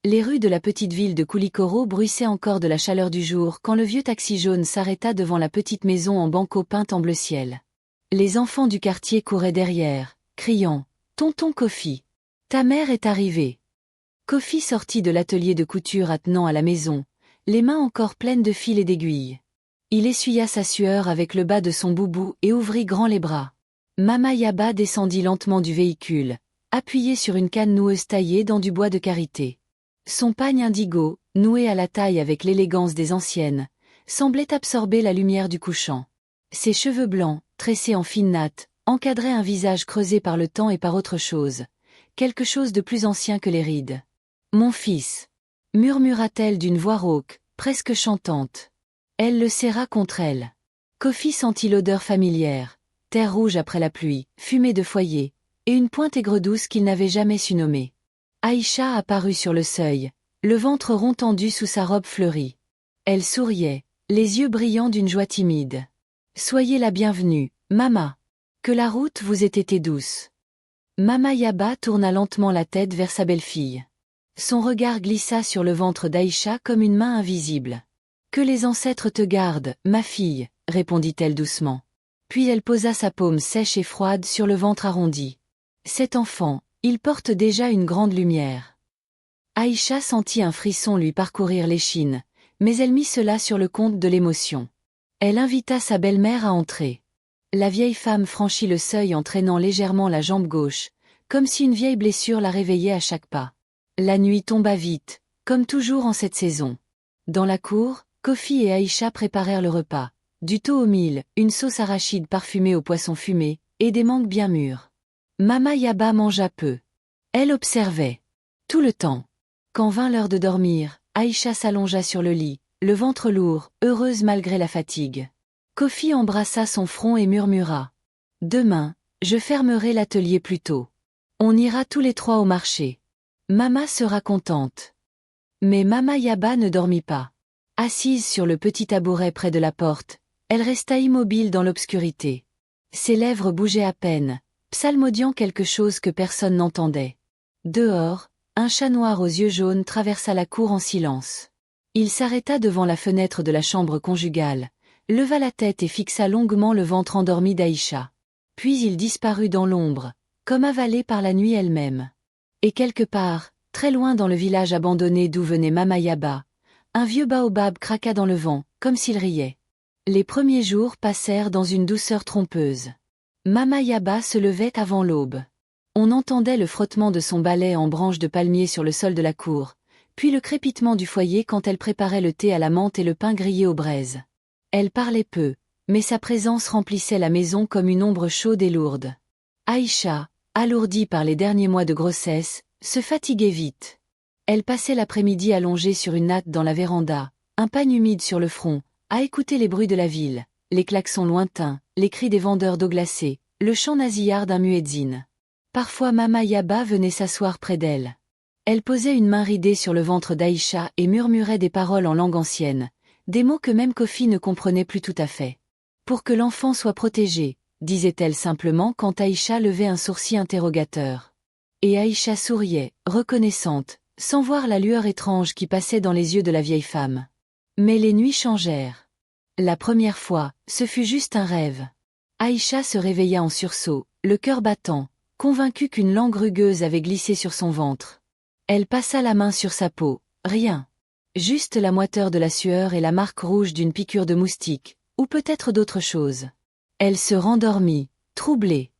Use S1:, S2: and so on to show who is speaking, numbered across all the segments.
S1: Les rues de la petite ville de Koulikoro bruissaient encore de la chaleur du jour quand le vieux taxi jaune s'arrêta devant la petite maison en banco peinte en bleu ciel. Les enfants du quartier couraient derrière, criant « Tonton Kofi, ta mère est arrivée !» Kofi sortit de l'atelier de couture attenant à la maison, les mains encore pleines de fils et d'aiguilles. Il essuya sa sueur avec le bas de son boubou et ouvrit grand les bras. Mama Yaba descendit lentement du véhicule, appuyée sur une canne noueuse taillée dans du bois de karité. Son pagne indigo, noué à la taille avec l'élégance des anciennes, semblait absorber la lumière du couchant. Ses cheveux blancs, tressés en fines nattes, encadraient un visage creusé par le temps et par autre chose, quelque chose de plus ancien que les rides. « Mon fils » murmura-t-elle d'une voix rauque, presque chantante. Elle le serra contre elle. Kofi sentit l'odeur familière, terre rouge après la pluie, fumée de foyer, et une pointe aigre-douce qu'il n'avait jamais su nommer. Aïcha apparut sur le seuil, le ventre rond tendu sous sa robe fleurie. Elle souriait, les yeux brillants d'une joie timide. « Soyez la bienvenue, Mama. Que la route vous ait été douce. » Mama Yaba tourna lentement la tête vers sa belle-fille. Son regard glissa sur le ventre d'Aïcha comme une main invisible. « Que les ancêtres te gardent, ma fille, » répondit-elle doucement. Puis elle posa sa paume sèche et froide sur le ventre arrondi. Cet enfant, il porte déjà une grande lumière. Aïcha sentit un frisson lui parcourir l'échine, mais elle mit cela sur le compte de l'émotion. Elle invita sa belle-mère à entrer. La vieille femme franchit le seuil en traînant légèrement la jambe gauche, comme si une vieille blessure la réveillait à chaque pas. La nuit tomba vite, comme toujours en cette saison. Dans la cour, Kofi et Aïcha préparèrent le repas. Du thau au mil, une sauce arachide parfumée au poisson fumé, et des mangues bien mûres. Mama Yaba mangea peu. Elle observait. Tout le temps. Quand vint l'heure de dormir, Aïcha s'allongea sur le lit, le ventre lourd, heureuse malgré la fatigue. Kofi embrassa son front et murmura. « Demain, je fermerai l'atelier plus tôt. On ira tous les trois au marché. Mama sera contente. » Mais Mama Yaba ne dormit pas. Assise sur le petit tabouret près de la porte, elle resta immobile dans l'obscurité. Ses lèvres bougeaient à peine, psalmodiant quelque chose que personne n'entendait. Dehors, un chat noir aux yeux jaunes traversa la cour en silence. Il s'arrêta devant la fenêtre de la chambre conjugale, leva la tête et fixa longuement le ventre endormi d'Aïcha. Puis il disparut dans l'ombre, comme avalé par la nuit elle-même. Et quelque part, très loin dans le village abandonné d'où venait Mama Yaba, un vieux baobab craqua dans le vent, comme s'il riait. Les premiers jours passèrent dans une douceur trompeuse. Mama Yaba se levait avant l'aube. On entendait le frottement de son balai en branches de palmier sur le sol de la cour, puis le crépitement du foyer quand elle préparait le thé à la menthe et le pain grillé aux braises. Elle parlait peu, mais sa présence remplissait la maison comme une ombre chaude et lourde. Aïcha, alourdie par les derniers mois de grossesse, se fatiguait vite. Elle passait l'après-midi allongée sur une natte dans la véranda, un pagne humide sur le front, à écouter les bruits de la ville, les klaxons lointains, les cris des vendeurs d'eau glacée, le chant nasillard d'un muezzin. Parfois Mama Yaba venait s'asseoir près d'elle. Elle posait une main ridée sur le ventre d'Aïcha et murmurait des paroles en langue ancienne, des mots que même Kofi ne comprenait plus tout à fait. « Pour que l'enfant soit protégé », disait-elle simplement quand Aïcha levait un sourcil interrogateur. Et Aïcha souriait, reconnaissante, sans voir la lueur étrange qui passait dans les yeux de la vieille femme. Mais les nuits changèrent. La première fois, ce fut juste un rêve. Aïcha se réveilla en sursaut, le cœur battant, convaincue qu'une langue rugueuse avait glissé sur son ventre. Elle passa la main sur sa peau, rien. Juste la moiteur de la sueur et la marque rouge d'une piqûre de moustique, ou peut-être d'autre chose. Elle se rendormit, troublée.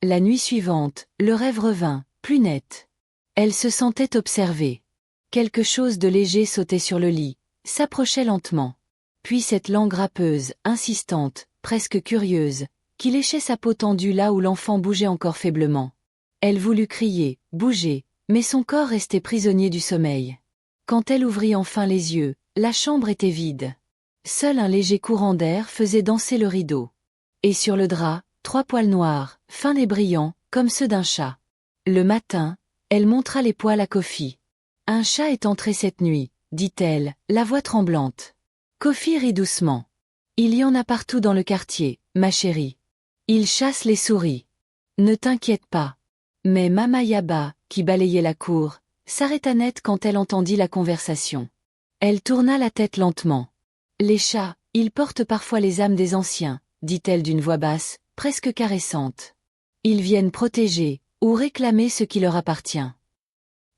S1: La nuit suivante, le rêve revint, plus net. Elle se sentait observée. Quelque chose de léger sautait sur le lit, s'approchait lentement. Puis cette langue râpeuse, insistante, presque curieuse, qui léchait sa peau tendue là où l'enfant bougeait encore faiblement. Elle voulut crier, bouger, mais son corps restait prisonnier du sommeil. Quand elle ouvrit enfin les yeux, la chambre était vide. Seul un léger courant d'air faisait danser le rideau. Et sur le drap, 3 poils noirs, fins et brillants, comme ceux d'un chat. Le matin, elle montra les poils à Kofi. « Un chat est entré cette nuit, » dit-elle, la voix tremblante. Kofi rit doucement. « Il y en a partout dans le quartier, ma chérie. Il chasse les souris. Ne t'inquiète pas. » Mais Mama Yaba, qui balayait la cour, s'arrêta net quand elle entendit la conversation. Elle tourna la tête lentement. « Les chats, ils portent parfois les âmes des anciens, » dit-elle d'une voix basse, presque caressante. « Ils viennent protéger, ou réclamer ce qui leur appartient. »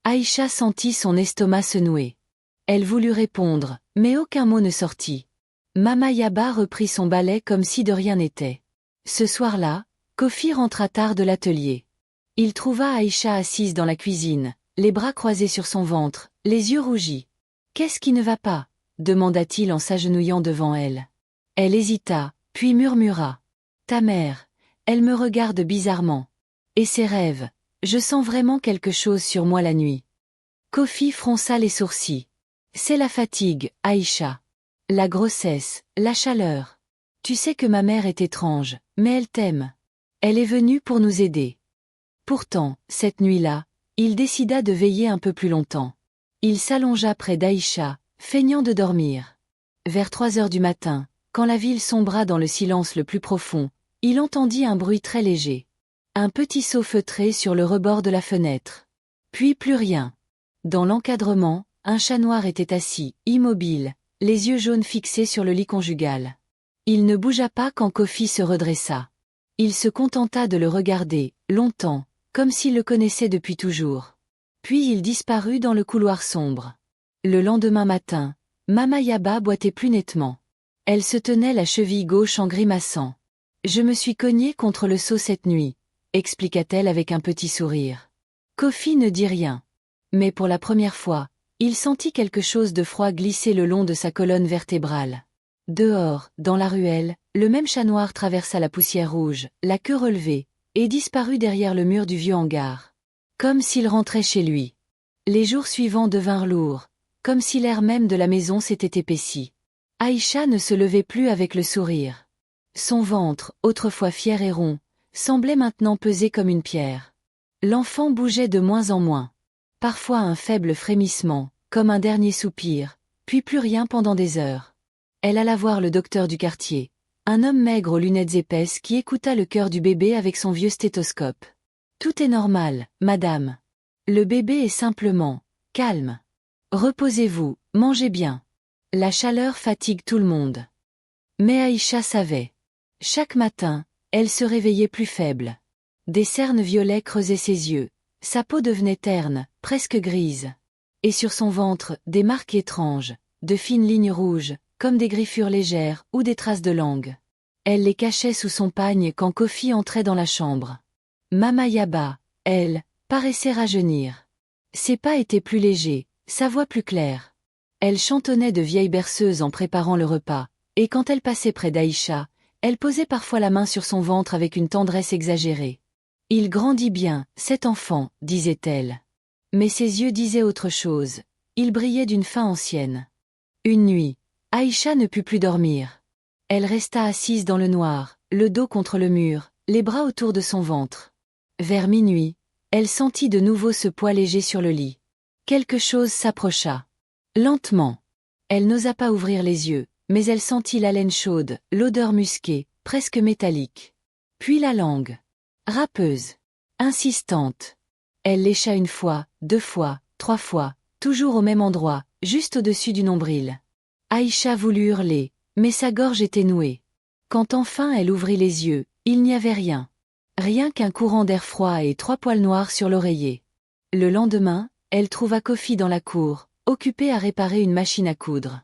S1: Aïcha sentit son estomac se nouer. Elle voulut répondre, mais aucun mot ne sortit. Mama Yaba reprit son balai comme si de rien n'était. Ce soir-là, Kofi rentra tard de l'atelier. Il trouva Aïcha assise dans la cuisine, les bras croisés sur son ventre, les yeux rougis. « Qu'est-ce qui ne va pas ?» demanda-t-il en s'agenouillant devant elle. Elle hésita, puis murmura. « Ta mère, elle me regarde bizarrement. Et ses rêves, je sens vraiment quelque chose sur moi la nuit. » Kofi fronça les sourcils. « C'est la fatigue, Aïcha. La grossesse, la chaleur. Tu sais que ma mère est étrange, mais elle t'aime. Elle est venue pour nous aider. » Pourtant, cette nuit-là, il décida de veiller un peu plus longtemps. Il s'allongea près d'Aïcha, feignant de dormir. Vers 3 heures du matin, quand la ville sombra dans le silence le plus profond, il entendit un bruit très léger. Un petit seau feutré sur le rebord de la fenêtre. Puis plus rien. Dans l'encadrement, un chat noir était assis, immobile, les yeux jaunes fixés sur le lit conjugal. Il ne bougea pas quand Kofi se redressa. Il se contenta de le regarder, longtemps, comme s'il le connaissait depuis toujours. Puis il disparut dans le couloir sombre. Le lendemain matin, Mama Yaba boitait plus nettement. Elle se tenait la cheville gauche en grimaçant. « Je me suis cognée contre le seau cette nuit », expliqua-t-elle avec un petit sourire. Kofi ne dit rien. Mais pour la première fois, il sentit quelque chose de froid glisser le long de sa colonne vertébrale. Dehors, dans la ruelle, le même chat noir traversa la poussière rouge, la queue relevée, et disparut derrière le mur du vieux hangar. Comme s'il rentrait chez lui. Les jours suivants devinrent lourds, comme si l'air même de la maison s'était épaissi. Aïcha ne se levait plus avec le sourire. Son ventre, autrefois fier et rond, semblait maintenant peser comme une pierre. L'enfant bougeait de moins en moins. Parfois un faible frémissement, comme un dernier soupir, puis plus rien pendant des heures. Elle alla voir le docteur du quartier, un homme maigre aux lunettes épaisses qui écouta le cœur du bébé avec son vieux stéthoscope. « Tout est normal, madame. Le bébé est simplement calme. Reposez-vous, mangez bien. La chaleur fatigue tout le monde. » Mais Aïcha savait. Chaque matin, elle se réveillait plus faible. Des cernes violets creusaient ses yeux, sa peau devenait terne, presque grise. Et sur son ventre, des marques étranges, de fines lignes rouges, comme des griffures légères ou des traces de langue. Elle les cachait sous son pagne quand Kofi entrait dans la chambre. Mama Yaba, elle, paraissait rajeunir. Ses pas étaient plus légers, sa voix plus claire. Elle chantonnait de vieilles berceuses en préparant le repas, et quand elle passait près d'Aïcha, elle posait parfois la main sur son ventre avec une tendresse exagérée. « Il grandit bien, cet enfant, » disait-elle. Mais ses yeux disaient autre chose, ils brillaient d'une faim ancienne. Une nuit, Aïcha ne put plus dormir. Elle resta assise dans le noir, le dos contre le mur, les bras autour de son ventre. Vers minuit, elle sentit de nouveau ce poids léger sur le lit. Quelque chose s'approcha. Lentement. Elle n'osa pas ouvrir les yeux, mais elle sentit l'haleine chaude, l'odeur musquée, presque métallique. Puis la langue. Râpeuse. Insistante. Elle lécha 1 fois, 2 fois, 3 fois, toujours au même endroit, juste au-dessus du nombril. Aïcha voulut hurler, mais sa gorge était nouée. Quand enfin elle ouvrit les yeux, il n'y avait rien. Rien qu'un courant d'air froid et 3 poils noirs sur l'oreiller. Le lendemain, elle trouva Kofi dans la cour, occupé à réparer une machine à coudre.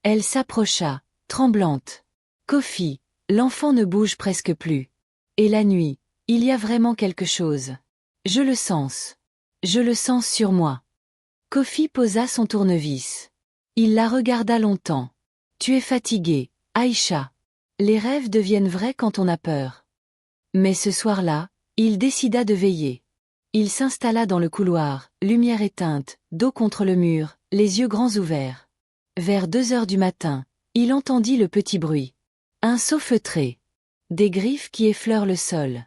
S1: Elle s'approcha, tremblante. « Kofi, l'enfant ne bouge presque plus. Et la nuit, il y a vraiment quelque chose. Je le sens. Je le sens sur moi. » Kofi posa son tournevis. Il la regarda longtemps. « Tu es fatiguée, Aïcha. Les rêves deviennent vrais quand on a peur. » Mais ce soir-là, il décida de veiller. Il s'installa dans le couloir, lumière éteinte, dos contre le mur, les yeux grands ouverts. Vers 2 heures du matin, il entendit le petit bruit. Un seau feutré. Des griffes qui effleurent le sol.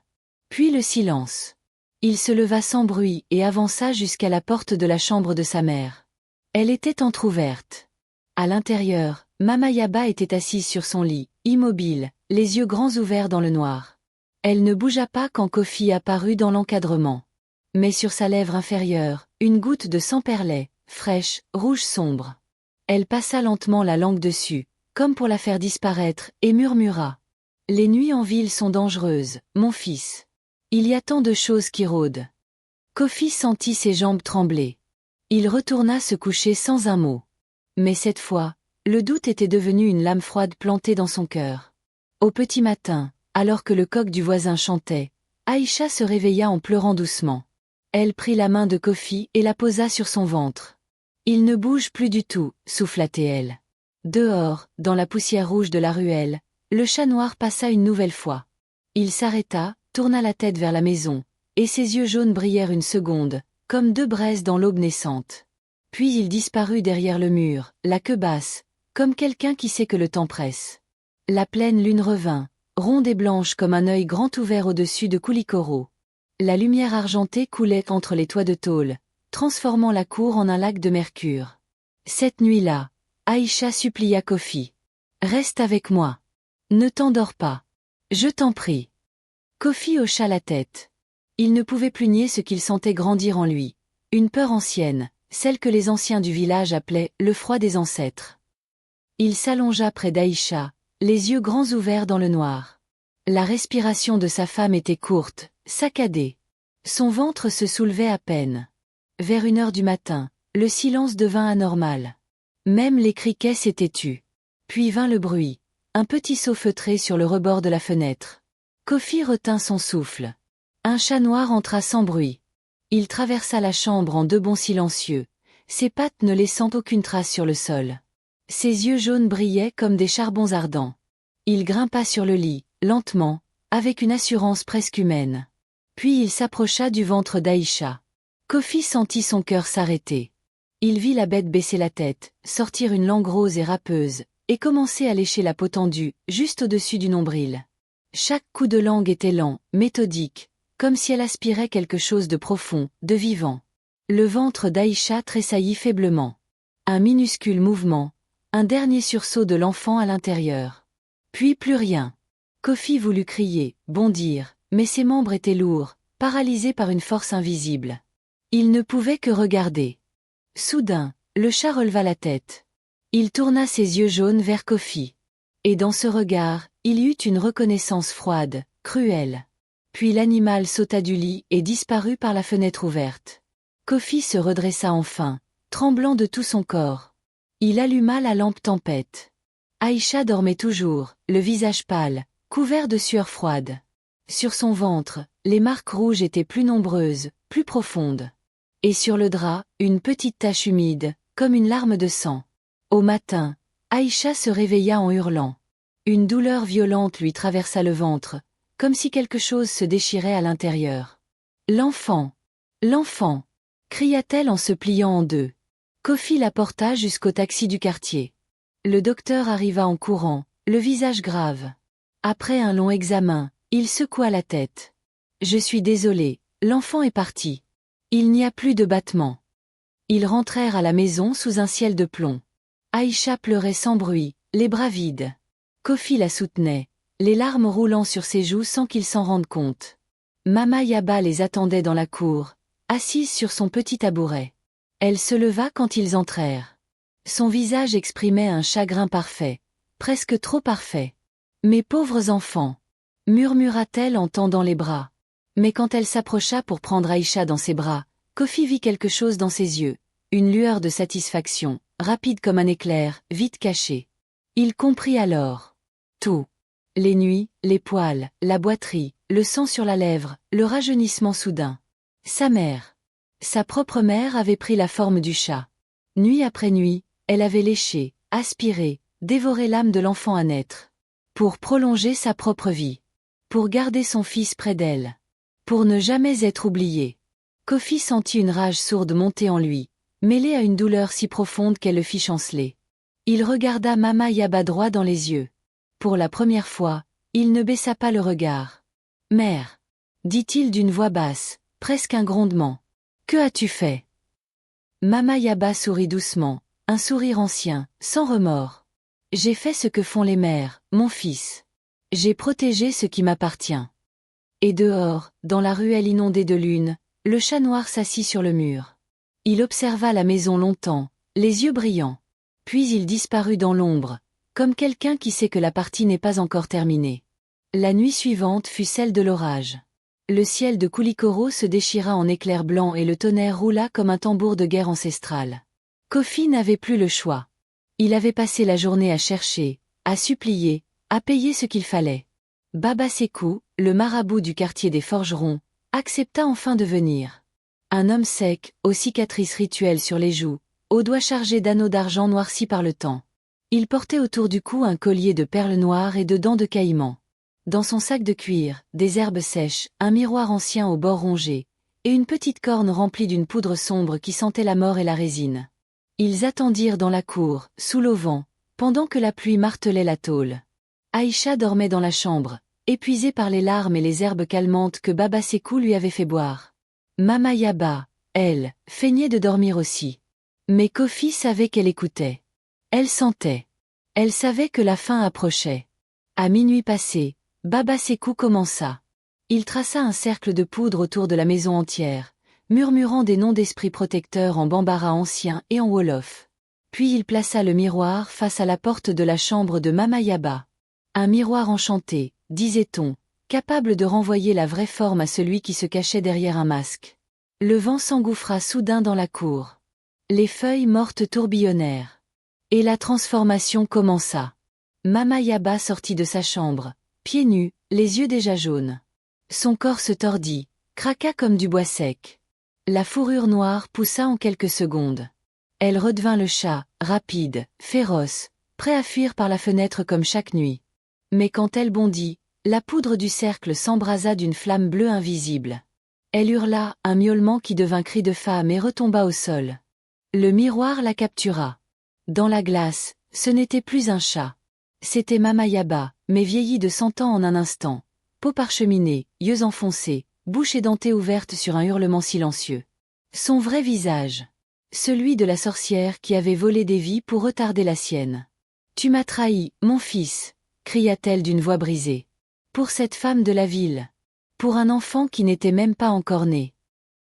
S1: Puis le silence. Il se leva sans bruit et avança jusqu'à la porte de la chambre de sa mère. Elle était entr'ouverte. À l'intérieur, Mama Yaba était assise sur son lit, immobile, les yeux grands ouverts dans le noir. Elle ne bougea pas quand Kofi apparut dans l'encadrement. Mais sur sa lèvre inférieure, une goutte de sang perlait, fraîche, rouge sombre. Elle passa lentement la langue dessus, comme pour la faire disparaître, et murmura. « Les nuits en ville sont dangereuses, mon fils. Il y a tant de choses qui rôdent. » Kofi sentit ses jambes trembler. Il retourna se coucher sans un mot. Mais cette fois, le doute était devenu une lame froide plantée dans son cœur. Au petit matin, alors que le coq du voisin chantait, Aïcha se réveilla en pleurant doucement. Elle prit la main de Kofi et la posa sur son ventre. « Il ne bouge plus du tout, souffla-t-elle. Dehors, dans la poussière rouge de la ruelle, le chat noir passa une nouvelle fois. Il s'arrêta, tourna la tête vers la maison, et ses yeux jaunes brillèrent une seconde, comme deux braises dans l'aube naissante. Puis il disparut derrière le mur, la queue basse, comme quelqu'un qui sait que le temps presse. La pleine lune revint, ronde et blanche comme un œil grand ouvert au-dessus de Koulikoro. La lumière argentée coulait entre les toits de tôle, transformant la cour en un lac de mercure. Cette nuit-là, Aïcha supplia Kofi. « Reste avec moi. Ne t'endors pas. Je t'en prie. » Kofi hocha la tête. Il ne pouvait plus nier ce qu'il sentait grandir en lui. Une peur ancienne, celle que les anciens du village appelaient « le froid des ancêtres ». Il s'allongea près d'Aïcha, les yeux grands ouverts dans le noir. La respiration de sa femme était courte, saccadée. Son ventre se soulevait à peine. Vers 1 heure du matin, le silence devint anormal. Même les criquets s'étaient tus. Puis vint le bruit, un petit seau feutré sur le rebord de la fenêtre. Kofi retint son souffle. Un chat noir entra sans bruit. Il traversa la chambre en 2 bonds silencieux, ses pattes ne laissant aucune trace sur le sol. Ses yeux jaunes brillaient comme des charbons ardents. Il grimpa sur le lit, lentement, avec une assurance presque humaine. Puis il s'approcha du ventre d'Aïcha. Kofi sentit son cœur s'arrêter. Il vit la bête baisser la tête, sortir une langue rose et râpeuse, et commencer à lécher la peau tendue, juste au-dessus du nombril. Chaque coup de langue était lent, méthodique, comme si elle aspirait quelque chose de profond, de vivant. Le ventre d'Aïcha tressaillit faiblement. Un minuscule mouvement, un dernier sursaut de l'enfant à l'intérieur. Puis plus rien. Kofi voulut crier, bondir, mais ses membres étaient lourds, paralysés par une force invisible. Il ne pouvait que regarder. Soudain, le chat releva la tête. Il tourna ses yeux jaunes vers Kofi. Et dans ce regard, il y eut une reconnaissance froide, cruelle. Puis l'animal sauta du lit et disparut par la fenêtre ouverte. Kofi se redressa enfin, tremblant de tout son corps. Il alluma la lampe tempête. Aïcha dormait toujours, le visage pâle, couvert de sueur froide. Sur son ventre, les marques rouges étaient plus nombreuses, plus profondes. Et sur le drap, une petite tache humide, comme une larme de sang. Au matin, Aïcha se réveilla en hurlant. Une douleur violente lui traversa le ventre, comme si quelque chose se déchirait à l'intérieur. « L'enfant! L'enfant !» cria-t-elle en se pliant en 2. Kofi la porta jusqu'au taxi du quartier. Le docteur arriva en courant, le visage grave. Après un long examen, il secoua la tête. « Je suis désolé, l'enfant est parti. Il n'y a plus de battements. » Ils rentrèrent à la maison sous un ciel de plomb. Aïcha pleurait sans bruit, les bras vides. Kofi la soutenait, les larmes roulant sur ses joues sans qu'il s'en rende compte. Mama Yaba les attendait dans la cour, assise sur son petit tabouret. Elle se leva quand ils entrèrent. Son visage exprimait un chagrin parfait, presque trop parfait. « Mes pauvres enfants !» murmura-t-elle en tendant les bras. Mais quand elle s'approcha pour prendre Aïcha dans ses bras, Kofi vit quelque chose dans ses yeux, une lueur de satisfaction, rapide comme un éclair, vite cachée. Il comprit alors. Tout. Les nuits, les poils, la boiterie, le sang sur la lèvre, le rajeunissement soudain. Sa mère. Sa propre mère avait pris la forme du chat. Nuit après nuit, elle avait léché, aspiré, dévoré l'âme de l'enfant à naître. Pour prolonger sa propre vie. Pour garder son fils près d'elle. Pour ne jamais être oublié. Kofi sentit une rage sourde monter en lui, mêlée à une douleur si profonde qu'elle le fit chanceler. Il regarda Mama Yaba droit dans les yeux. Pour la première fois, il ne baissa pas le regard. « Mère !» dit-il d'une voix basse, presque un grondement. « Que as-tu fait ?» Mama Yaba sourit doucement, un sourire ancien, sans remords. « J'ai fait ce que font les mères, mon fils. J'ai protégé ce qui m'appartient. » Et dehors, dans la ruelle inondée de lune, Le chat noir s'assit sur le mur. Il observa la maison longtemps, les yeux brillants. Puis il disparut dans l'ombre, comme quelqu'un qui sait que la partie n'est pas encore terminée. La nuit suivante fut celle de l'orage. Le ciel de Koulikoro se déchira en éclairs blancs et le tonnerre roula comme un tambour de guerre ancestrale. Kofi n'avait plus le choix. Il avait passé la journée à chercher, à supplier, à payer ce qu'il fallait. Baba Sékou, le marabout du quartier des forgerons, accepta enfin de venir. Un homme sec, aux cicatrices rituelles sur les joues, aux doigts chargés d'anneaux d'argent noircis par le temps. Il portait autour du cou un collier de perles noires et de dents de caïman. Dans son sac de cuir, des herbes sèches, un miroir ancien au bord rongé, et une petite corne remplie d'une poudre sombre qui sentait la mort et la résine. Ils attendirent dans la cour, sous l'auvent, pendant que la pluie martelait la tôle. Aïcha dormait dans la chambre, épuisée par les larmes et les herbes calmantes que Baba Sékou lui avait fait boire. Mama Yaba, elle, feignait de dormir aussi. Mais Kofi savait qu'elle écoutait. Elle sentait. Elle savait que la fin approchait. À minuit passé, Baba Sékou commença. Il traça un cercle de poudre autour de la maison entière, murmurant des noms d'esprits protecteurs en bambara ancien et en wolof. Puis il plaça le miroir face à la porte de la chambre de Mama Yaba. Un miroir enchanté, disait-on, capable de renvoyer la vraie forme à celui qui se cachait derrière un masque. Le vent s'engouffra soudain dans la cour. Les feuilles mortes tourbillonnèrent. Et la transformation commença. Mama Yaba sortit de sa chambre, pieds nus, les yeux déjà jaunes. Son corps se tordit, craqua comme du bois sec. La fourrure noire poussa en quelques secondes. Elle redevint le chat, rapide, féroce, prêt à fuir par la fenêtre comme chaque nuit. Mais quand elle bondit, la poudre du cercle s'embrasa d'une flamme bleue invisible. Elle hurla, un miaulement qui devint cri de femme et retomba au sol. Le miroir la captura. Dans la glace, ce n'était plus un chat. C'était Mama Yaba, mais vieillie de 100 ans en un instant. Peau parcheminée, yeux enfoncés, bouche édentée ouverte sur un hurlement silencieux. Son vrai visage. Celui de la sorcière qui avait volé des vies pour retarder la sienne. « Tu m'as trahi, mon fils !» cria-t-elle d'une voix brisée. « Pour cette femme de la ville. Pour un enfant qui n'était même pas encore né. »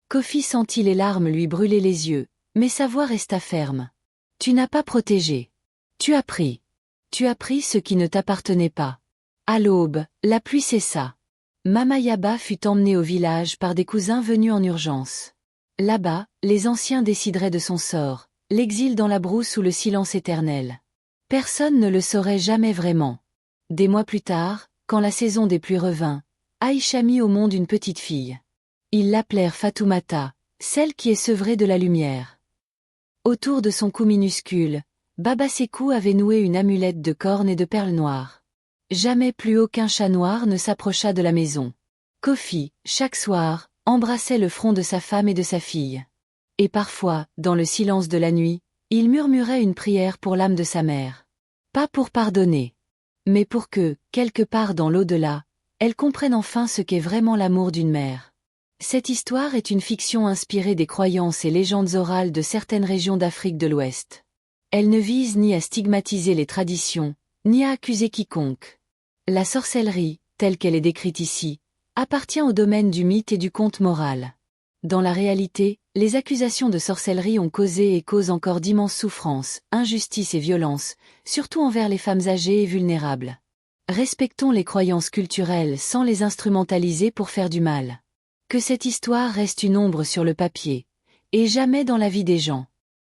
S1: Kofi sentit les larmes lui brûler les yeux, mais sa voix resta ferme. « Tu n'as pas protégé. Tu as pris. Tu as pris ce qui ne t'appartenait pas. » À l'aube, la pluie cessa. Mama Yaba fut emmenée au village par des cousins venus en urgence. Là-bas, les anciens décideraient de son sort, l'exil dans la brousse ou le silence éternel. Personne ne le saurait jamais vraiment. Des mois plus tard, quand la saison des pluies revint, Aïcha mit au monde une petite fille. Ils l'appelèrent Fatoumata, celle qui est sevrée de la lumière. Autour de son cou minuscule, Baba Sékou avait noué une amulette de cornes et de perles noires. Jamais plus aucun chat noir ne s'approcha de la maison. Kofi, chaque soir, embrassait le front de sa femme et de sa fille. Et parfois, dans le silence de la nuit, il murmurait une prière pour l'âme de sa mère. Pas pour pardonner, mais pour que, quelque part dans l'au-delà, elle comprenne enfin ce qu'est vraiment l'amour d'une mère. Cette histoire est une fiction inspirée des croyances et légendes orales de certaines régions d'Afrique de l'Ouest. Elle ne vise ni à stigmatiser les traditions, ni à accuser quiconque. La sorcellerie, telle qu'elle est décrite ici, appartient au domaine du mythe et du conte moral. Dans la réalité, les accusations de sorcellerie ont causé et causent encore d'immenses souffrances, injustices et violences, surtout envers les femmes âgées et vulnérables. Respectons les croyances culturelles sans les instrumentaliser pour faire du mal. Que cette histoire reste une ombre sur le papier, et jamais dans la vie des gens.